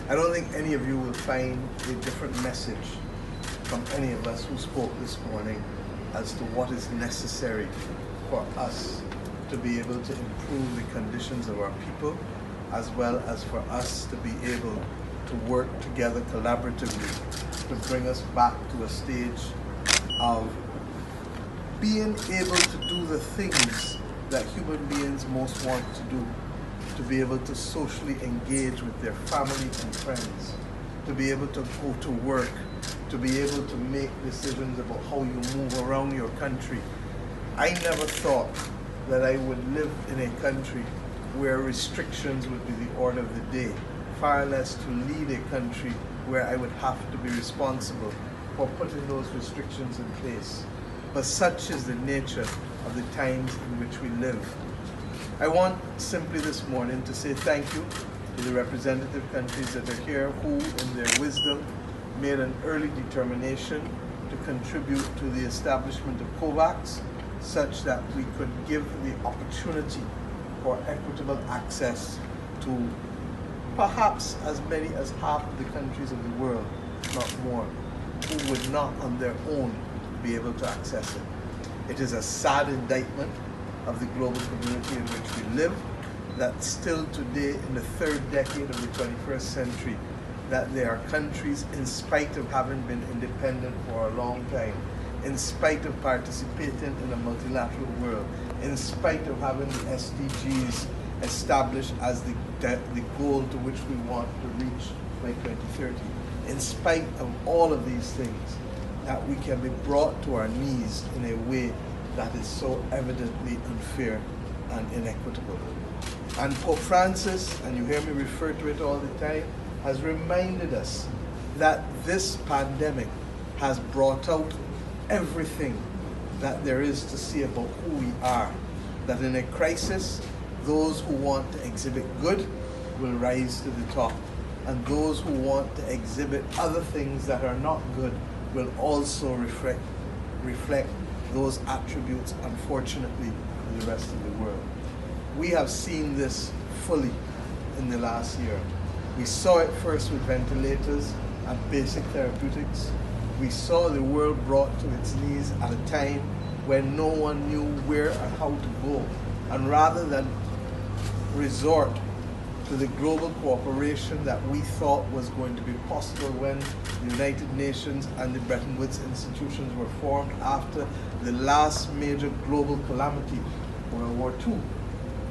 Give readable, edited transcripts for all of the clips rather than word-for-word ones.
I don't think any of you will find a different message from any of us who spoke this morning as to what is necessary for us to be able to improve the conditions of our people, as well as for us to be able to work together collaboratively to bring us back to a stage of being able to do the things that human beings most want to do, to be able to socially engage with their family and friends, to be able to go to work, to be able to make decisions about how you move around your country. I never thought that I would live in a country where restrictions would be the order of the day, far less to lead a country where I would have to be responsible for putting those restrictions in place. But such is the nature of the times in which we live. I want simply this morning to say thank you to the representative countries that are here who, in their wisdom, made an early determination to contribute to the establishment of COVAX, such that we could give the opportunity for equitable access to perhaps as many as half of the countries of the world, if not more, who would not on their own be able to access it. It is a sad indictment of the global community in which we live, that still today, in the third decade of the 21st century, that there are countries, in spite of having been independent for a long time, in spite of participating in a multilateral world, in spite of having the SDGs established as the goal to which we want to reach by 2030, in spite of all of these things, that we can be brought to our knees in a way that is so evidently unfair and inequitable. And Pope Francis, and you hear me refer to it all the time, has reminded us that this pandemic has brought out everything that there is to see about who we are. That in a crisis, those who want to exhibit good will rise to the top, and those who want to exhibit other things that are not good will also reflect those attributes, unfortunately, in the rest of the world. We have seen this fully in the last year. We saw it first with ventilators and basic therapeutics. We saw the world brought to its knees at a time when no one knew where or how to go. And rather than resort to the global cooperation that we thought was going to be possible when the United Nations and the Bretton Woods institutions were formed after the last major global calamity, World War II.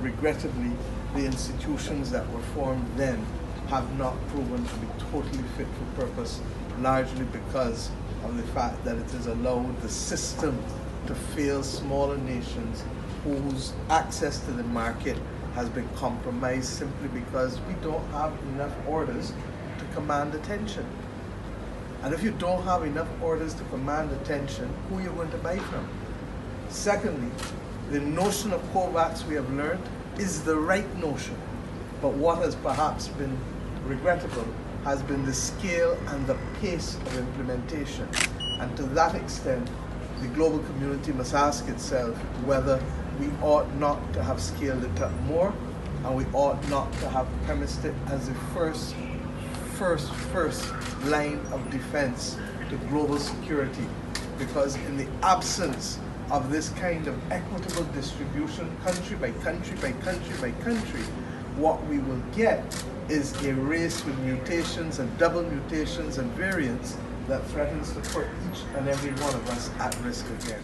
Regrettably, the institutions that were formed then have not proven to be totally fit for purpose, largely because of the fact that it has allowed the system to fail smaller nations whose access to the market has been compromised simply because we don't have enough orders to command attention. And if you don't have enough orders to command attention, who are you going to buy from? Secondly, the notion of COVAX, we have learned, is the right notion. But what has perhaps been regrettable has been the scale and the pace of implementation. And to that extent, the global community must ask itself whether we ought not to have scaled it up more, and we ought not to have premised it as the first line of defense to global security. Because in the absence of this kind of equitable distribution, country by country by country by country, what we will get is a race with mutations and double mutations and variants that threatens to put each and every one of us at risk again.